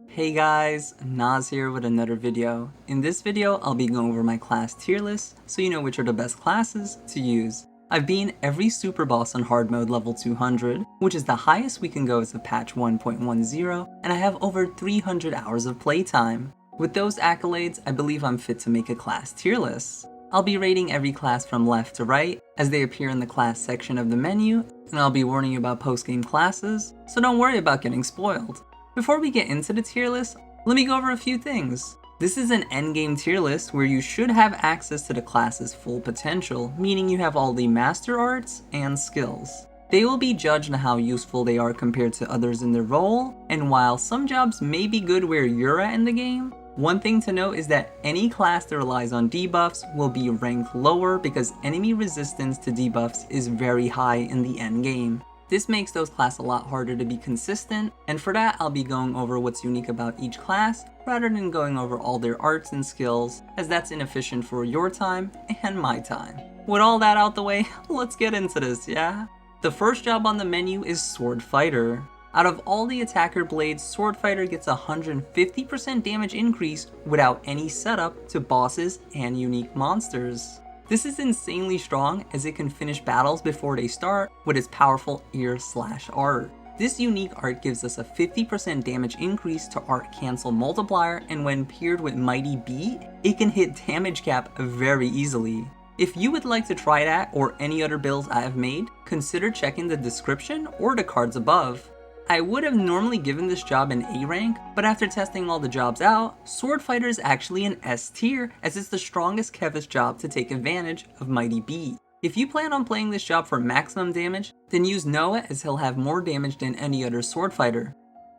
Hey guys, Naz here with another video. In this video, I'll be going over my class tier list so you know which are the best classes to use. I've been every super boss on hard mode level 200, which is the highest we can go as of patch 1.10, and I have over 300 hours of playtime. With those accolades, I believe I'm fit to make a class tier list. I'll be rating every class from left to right as they appear in the class section of the menu, and I'll be warning you about post-game classes, so don't worry about getting spoiled. Before we get into the tier list, let me go over a few things. This is an endgame tier list where you should have access to the class's full potential, meaning you have all the master arts and skills. They will be judged on how useful they are compared to others in their role, and while some jobs may be good where you're at in the game, one thing to note is that any class that relies on debuffs will be ranked lower because enemy resistance to debuffs is very high in the endgame. This makes those classes a lot harder to be consistent, and for that I'll be going over what's unique about each class rather than going over all their arts and skills, as that's inefficient for your time and my time. With all that out the way, let's get into this, yeah? The first job on the menu is Swordfighter. Out of all the attacker blades, Swordfighter gets a 150% damage increase without any setup to bosses and unique monsters. This is insanely strong as it can finish battles before they start with its powerful ear/art. This unique art gives us a 50% damage increase to art cancel multiplier, and when paired with Mighty Beat, it can hit damage cap very easily. If you would like to try that or any other builds I have made, consider checking the description or the cards above. I would have normally given this job an A rank, but after testing all the jobs out, Swordfighter is actually an S tier as it's the strongest Kevis job to take advantage of Mighty Beat. If you plan on playing this job for maximum damage, then use Noah as he'll have more damage than any other Swordfighter.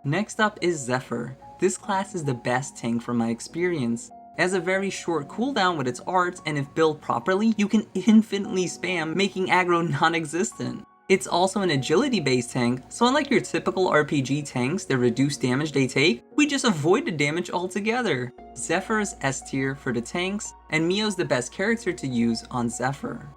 Next up is Zephyr. This class is the best tank from my experience. It has a very short cooldown with its arts, and if built properly, you can infinitely spam, making aggro non-existent. It's also an agility based tank, so unlike your typical RPG tanks that reduce damage they take, we just avoid the damage altogether. Zephyr is S tier for the tanks, and Mio's the best character to use on Zephyr.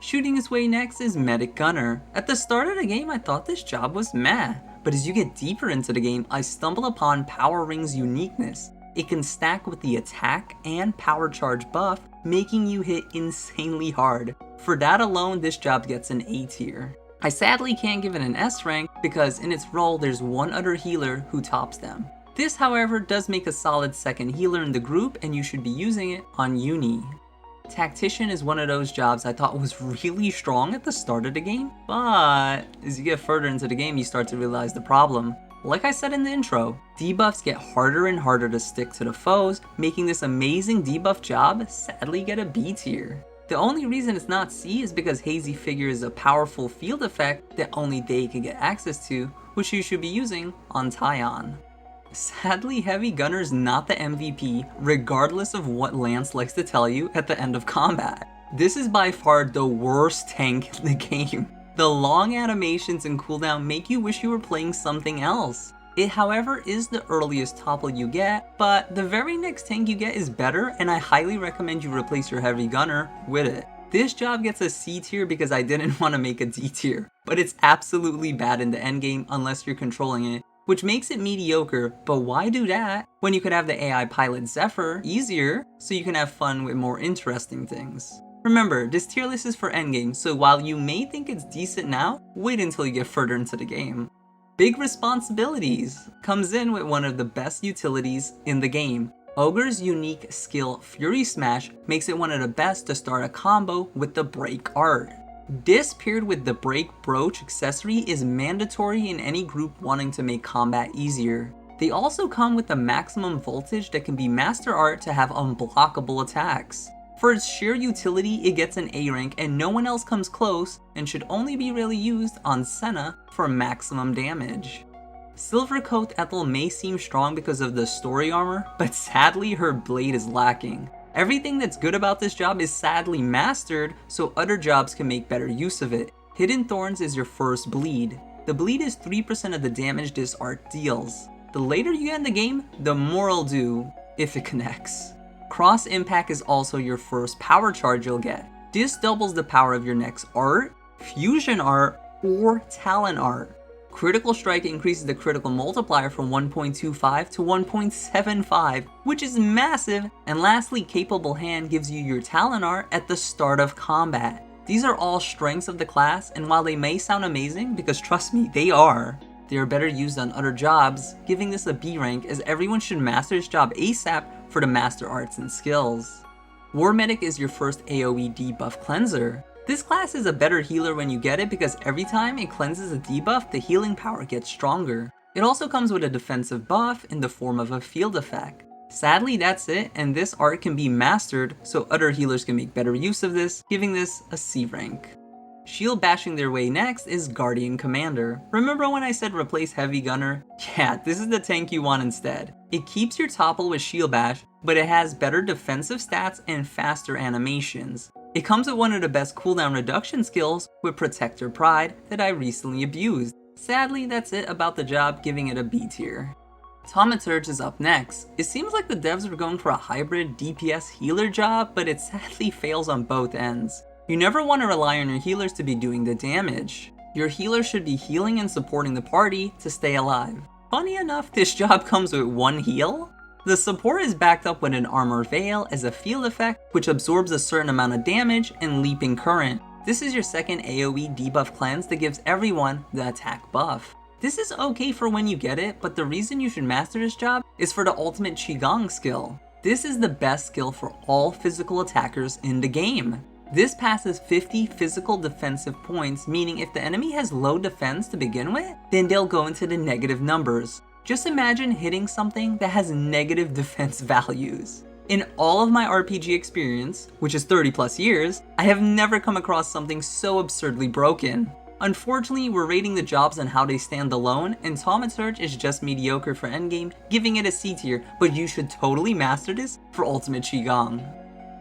Shooting his way next is Medic Gunner. At the start of the game I thought this job was meh, but as you get deeper into the game I stumbled upon Power Ring's uniqueness. It can stack with the attack and power charge buff, making you hit insanely hard. For that alone, this job gets an A tier. I sadly can't give it an S rank because in its role there's one other healer who tops them. This however does make a solid second healer in the group, and you should be using it on Uni. Tactician is one of those jobs I thought was really strong at the start of the game, but as you get further into the game you start to realize the problem. Like I said in the intro, debuffs get harder and harder to stick to the foes, making this amazing debuff job sadly get a B tier. The only reason it's not C is because Hazy Figure is a powerful field effect that only they can get access to, which you should be using on Tyon. Sadly, Heavy Gunner is not the MVP, regardless of what Lance likes to tell you at the end of combat. This is by far the worst tank in the game. The long animations and cooldown make you wish you were playing something else. It however is the earliest topple you get, but the very next tank you get is better, and I highly recommend you replace your Heavy Gunner with it. This job gets a C tier because I didn't want to make a D tier, but it's absolutely bad in the endgame unless you're controlling it, which makes it mediocre, but why do that when you could have the AI pilot Zephyr easier so you can have fun with more interesting things. Remember, this tier list is for endgame, so while you may think it's decent now, wait until you get further into the game. Big Responsibilities comes in with one of the best utilities in the game. Ogre's unique skill Fury Smash makes it one of the best to start a combo with the Break art. This paired with the Break Brooch accessory is mandatory in any group wanting to make combat easier. They also come with the maximum voltage that can be master art to have unblockable attacks. For its sheer utility, it gets an A rank and no one else comes close, and should only be really used on Senna for maximum damage. Silver Coat Ethel may seem strong because of the story armor, but sadly her blade is lacking. Everything that's good about this job is sadly mastered, so other jobs can make better use of it. Hidden Thorns is your first bleed. The bleed is 3% of the damage this art deals. The later you get in the game, the more it'll do, if it connects. Cross Impact is also your first power charge you'll get. This doubles the power of your next art, fusion art, or talent art. Critical Strike increases the critical multiplier from 1.25 to 1.75, which is massive. And lastly, Capable Hand gives you your talent art at the start of combat. These are all strengths of the class, and while they may sound amazing, because trust me, they are better used on other jobs, giving this a B rank as everyone should master this job ASAP for the master arts and skills. War Medic is your first AoE debuff cleanser. This class is a better healer when you get it because every time it cleanses a debuff, the healing power gets stronger. It also comes with a defensive buff in the form of a field effect. Sadly, that's it, and this art can be mastered so other healers can make better use of this, giving this a C rank. Shield bashing their way next is Guardian Commander. Remember when I said replace Heavy Gunner? Yeah, this is the tank you want instead. It keeps your topple with Shield Bash, but it has better defensive stats and faster animations. It comes with one of the best cooldown reduction skills with Protector Pride that I recently abused. Sadly, that's it about the job, giving it a B tier. Thaumaturge is up next. It seems like the devs were going for a hybrid DPS healer job, but it sadly fails on both ends. You never want to rely on your healers to be doing the damage. Your healer should be healing and supporting the party to stay alive. Funny enough, this job comes with one heal. The support is backed up with an Armor Veil as a field effect, which absorbs a certain amount of damage and Leaping Current. This is your second AoE debuff cleanse that gives everyone the attack buff. This is okay for when you get it, but the reason you should master this job is for the ultimate Qigong skill. This is the best skill for all physical attackers in the game. This passes 50 physical defensive points, meaning if the enemy has low defense to begin with, then they'll go into the negative numbers. Just imagine hitting something that has negative defense values. In all of my RPG experience, which is 30 plus years, I have never come across something so absurdly broken. Unfortunately, we're rating the jobs on how they stand alone, and Thaumaturge is just mediocre for endgame, giving it a C tier, but you should totally master this for ultimate Qigong.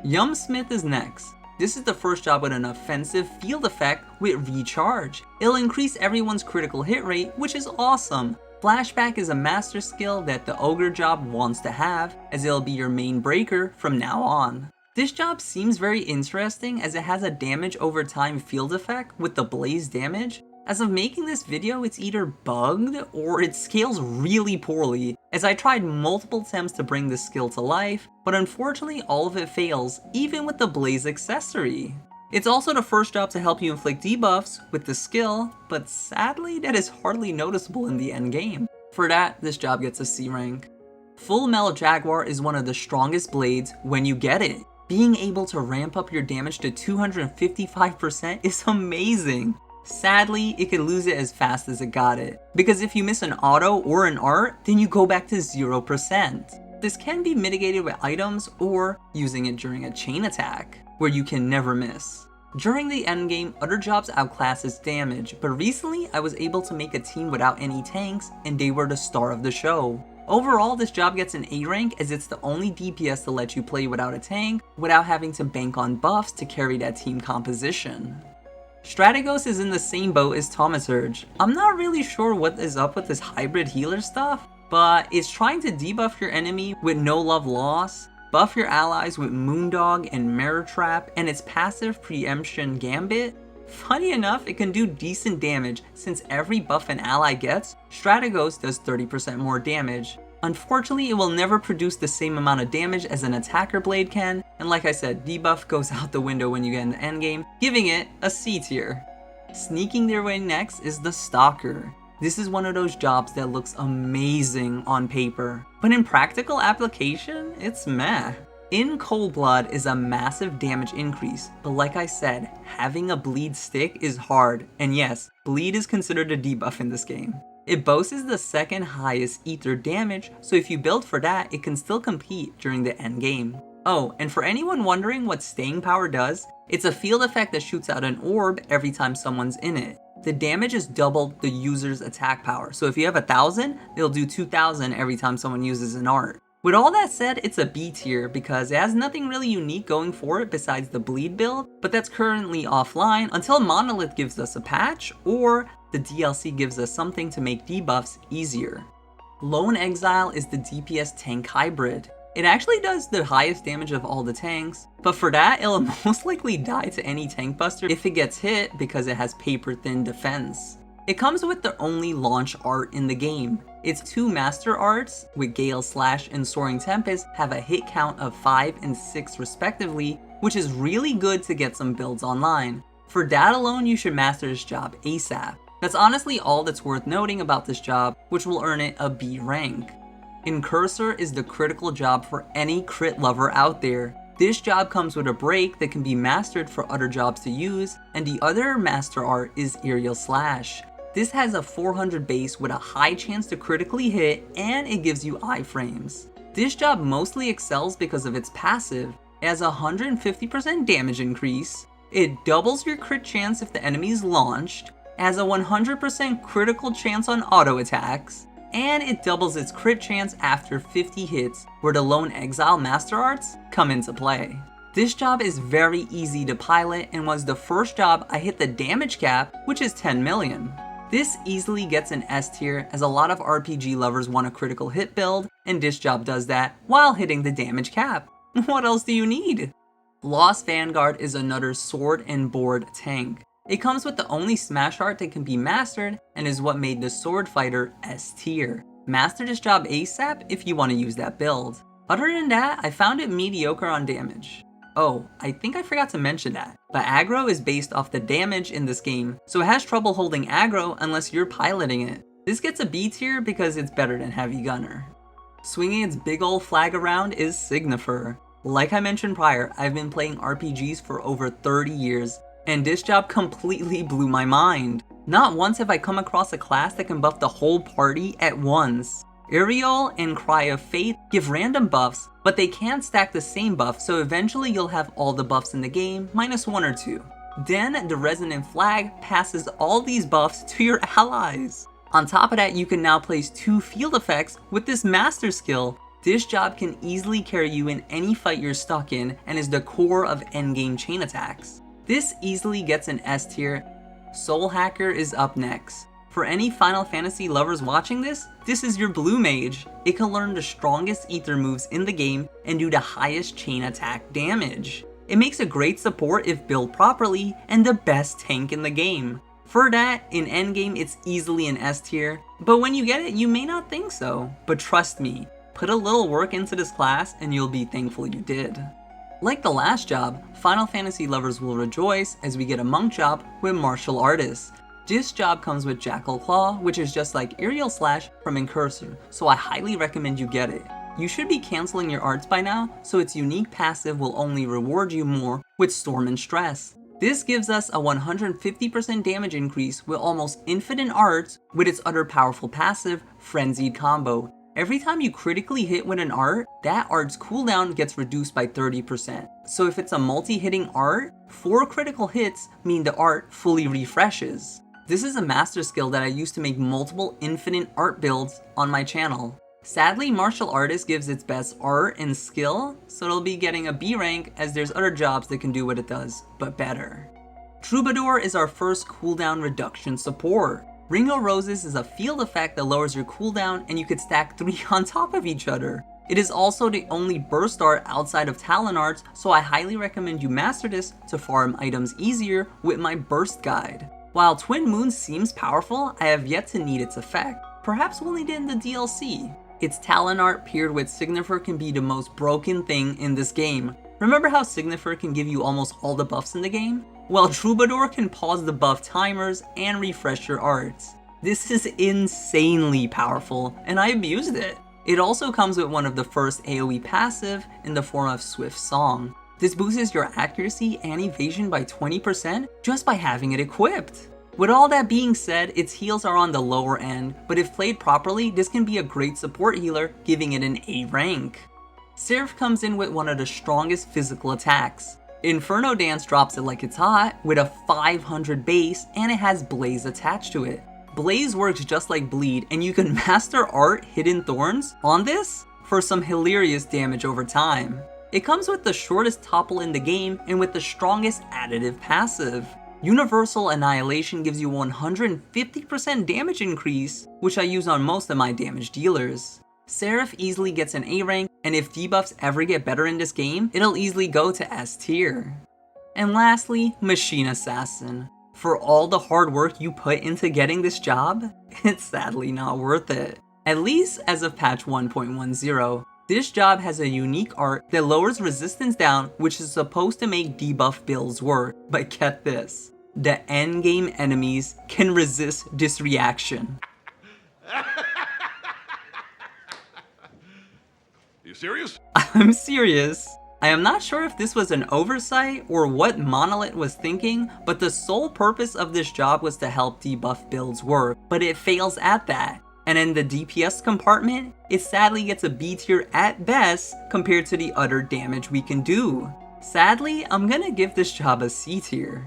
Yumsmith is next. This is the first job with an offensive field effect with Recharge. It'll increase everyone's critical hit rate, which is awesome. Flashback is a master skill that the Ogre job wants to have, as it'll be your main breaker from now on. This job seems very interesting as it has a damage over time field effect with the blaze damage. As of making this video, it's either bugged or it scales really poorly, as I tried multiple attempts to bring this skill to life, but unfortunately all of it fails, even with the blaze accessory. It's also the first job to help you inflict debuffs with the skill, but sadly that is hardly noticeable in the end game. For that, this job gets a C rank. Full Metal Jaguar is one of the strongest blades when you get it. Being able to ramp up your damage to 255% is amazing. Sadly, it could lose it as fast as it got it, because if you miss an auto or an art, then you go back to 0%. This can be mitigated with items or using it during a chain attack, where you can never miss. During the endgame, other jobs outclass its damage, but recently I was able to make a team without any tanks, and they were the star of the show. Overall, this job gets an A rank as it's the only DPS to let you play without a tank, without having to bank on buffs to carry that team composition. Strategos is in the same boat as Thaumaturge. I'm not really sure what is up with this hybrid healer stuff, but it's trying to debuff your enemy with No Love Loss, buff your allies with Moondog and Mirror Trap, and its passive Preemption Gambit. Funny enough, it can do decent damage since every buff an ally gets, Strategos does 30% more damage. Unfortunately, it will never produce the same amount of damage as an attacker blade can, and like I said, debuff goes out the window when you get in the endgame, giving it a C tier. Sneaking their way next is the Stalker. This is one of those jobs that looks amazing on paper, but in practical application, it's meh. In Cold Blood is a massive damage increase, but like I said, having a bleed stick is hard, and yes, bleed is considered a debuff in this game. It boasts the second highest ether damage, so if you build for that, it can still compete during the end game. Oh, and for anyone wondering what staying power does, it's a field effect that shoots out an orb every time someone's in it. The damage is double the user's attack power, so if you have 1,000, it'll do 2,000 every time someone uses an art. With all that said, it's a B tier because it has nothing really unique going for it besides the bleed build, but that's currently offline until Monolith gives us a patch or the DLC gives us something to make debuffs easier. Lone Exile is the DPS tank hybrid. It actually does the highest damage of all the tanks, but for that it'll most likely die to any tank buster if it gets hit because it has paper thin defense. It comes with the only launch art in the game. Its 2 master arts, with Gale Slash and Soaring Tempest, have a hit count of 5 and 6 respectively, which is really good to get some builds online. For that alone, you should master this job ASAP. That's honestly all that's worth noting about this job, which will earn it a B rank. Incursor is the critical job for any crit lover out there. This job comes with a break that can be mastered for other jobs to use, and the other master art is Aerial Slash. This has a 400 base with a high chance to critically hit, and it gives you iframes. This job mostly excels because of its passive. It has a 150% damage increase, it doubles your crit chance if the enemy is launched, it has a 100% critical chance on auto attacks, and it doubles its crit chance after 50 hits, where the lone Exile master arts come into play. This job is very easy to pilot and was the first job I hit the damage cap, which is 10 million. This easily gets an S tier as a lot of RPG lovers want a critical hit build, and this job does that while hitting the damage cap. What else do you need? Lost Vanguard is another sword and board tank. It comes with the only smash art that can be mastered and is what made the Swordfighter S tier. Master this job ASAP if you want to use that build. Other than that, I found it mediocre on damage. Oh, I think I forgot to mention that, but aggro is based off the damage in this game, so it has trouble holding aggro unless you're piloting it. This gets a B tier because it's better than Heavy Gunner. Swinging its big ol' flag around is Signifer. Like I mentioned prior, I've been playing RPGs for over 30 years, and this job completely blew my mind. Not once have I come across a class that can buff the whole party at once. Aerial and Cry of Faith give random buffs, but they can't stack the same buff, so eventually you'll have all the buffs in the game, minus 1 or 2. Then the Resonant Flag passes all these buffs to your allies. On top of that, you can now place 2 field effects with this master skill. This job can easily carry you in any fight you're stuck in and is the core of endgame chain attacks. This easily gets an S tier. Soulhacker is up next. For any Final Fantasy lovers watching this is your blue mage. It can learn the strongest ether moves in the game and do the highest chain attack damage. It makes a great support if built properly and the best tank in the game. For that, in endgame it's easily an S tier, but when you get it you may not think so. But trust me, put a little work into this class and you'll be thankful you did. Like the last job, Final Fantasy lovers will rejoice as we get a monk job with Martial Artist. This job comes with Jackal Claw, which is just like Aerial Slash from Incursor, so I highly recommend you get it. You should be cancelling your arts by now, so its unique passive will only reward you more with Storm and Stress. This gives us a 150% damage increase with almost infinite arts with its other powerful passive, Frenzied Combo. Every time you critically hit with an art, that art's cooldown gets reduced by 30%. So if it's a multi-hitting art, 4 critical hits mean the art fully refreshes. This is a master skill that I use to make multiple infinite art builds on my channel. Sadly, Martial Artist gives its best art and skill, so it'll be getting a B rank as there's other jobs that can do what it does, but better. Troubadour is our first cooldown reduction support. Ring of Roses is a field effect that lowers your cooldown and you could stack 3 on top of each other. It is also the only burst art outside of Talon arts, so I highly recommend you master this to farm items easier with my burst guide. While Twin Moon seems powerful, I have yet to need its effect. Perhaps we'll need it in the DLC. Its Talon art paired with Signifer can be the most broken thing in this game. Remember how Signifer can give you almost all the buffs in the game? Well, Troubadour can pause the buff timers and refresh your arts. This is insanely powerful, and I abused it. It also comes with one of the first AoE passive in the form of Swift Song. This boosts your accuracy and evasion by 20% just by having it equipped. With all that being said, its heals are on the lower end, but if played properly, this can be a great support healer, giving it an A rank. Seraph comes in with one of the strongest physical attacks. Inferno Dance drops it like it's hot, with a 500 base, and it has Blaze attached to it. Blaze works just like Bleed, and you can master art Hidden Thorns on this for some hilarious damage over time. It comes with the shortest topple in the game and with the strongest additive passive. Universal Annihilation gives you 150% damage increase, which I use on most of my damage dealers. Seraph easily gets an A rank, and if debuffs ever get better in this game, it'll easily go to S tier. And lastly, Machine Assassin. For all the hard work you put into getting this job, it's sadly not worth it. At least as of patch 1.10, this job has a unique art that lowers resistance down, which is supposed to make debuff builds work, but get this. The endgame enemies can resist this reaction. You serious? I'm serious. I am not sure if this was an oversight or what Monolith was thinking, but the sole purpose of this job was to help debuff builds work, but it fails at that. And in the DPS compartment, it sadly gets a B tier at best compared to the other damage we can do. Sadly, I'm gonna give this job a C tier.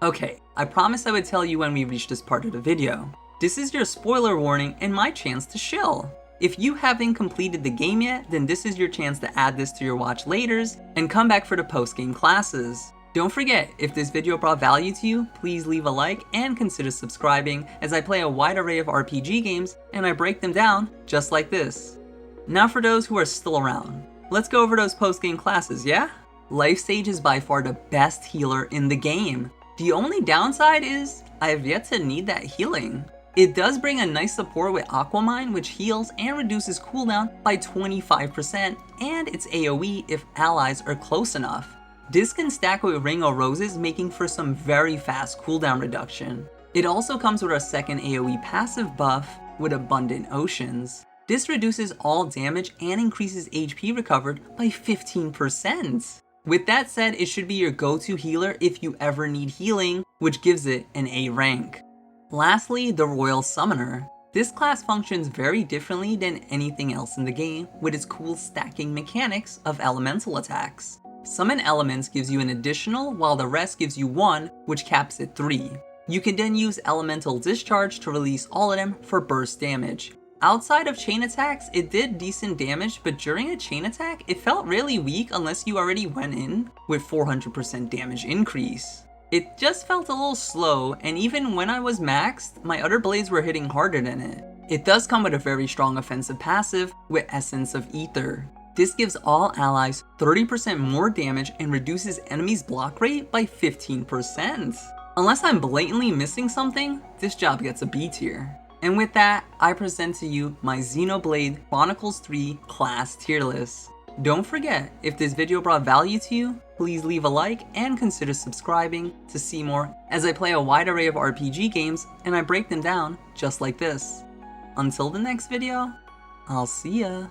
Okay, I promised I would tell you when we reach this part of the video. This is your spoiler warning and my chance to shill. If you haven't completed the game yet, then this is your chance to add this to your watch laters and come back for the post-game classes. Don't forget, if this video brought value to you, please leave a like and consider subscribing as I play a wide array of RPG games and I break them down just like this. Now for those who are still around, let's go over those post-game classes, yeah? Life Sage is by far the best healer in the game. The only downside is, I have yet to need that healing. It does bring a nice support with Aquamine, which heals and reduces cooldown by 25%, and it's AoE if allies are close enough. This can stack with Ring of Roses, making for some very fast cooldown reduction. It also comes with our second AoE passive buff with Abundant Oceans. This reduces all damage and increases HP recovered by 15%. With that said, it should be your go-to healer if you ever need healing, which gives it an A rank. Lastly, the Royal Summoner. This class functions very differently than anything else in the game with its cool stacking mechanics of elemental attacks. Summon elements gives you an additional, while the rest gives you one, which caps at 3. You can then use Elemental Discharge to release all of them for burst damage. Outside of chain attacks, it did decent damage, but during a chain attack, it felt really weak unless you already went in with 400% damage increase. It just felt a little slow, and even when I was maxed, my other blades were hitting harder than it. It does come with a very strong offensive passive with Essence of Ether. This gives all allies 30% more damage and reduces enemies' block rate by 15%. Unless I'm blatantly missing something, this job gets a B tier. And with that, I present to you my Xenoblade Chronicles 3 class tier list. Don't forget, if this video brought value to you, please leave a like and consider subscribing to see more as I play a wide array of RPG games and I break them down just like this. Until the next video, I'll see ya.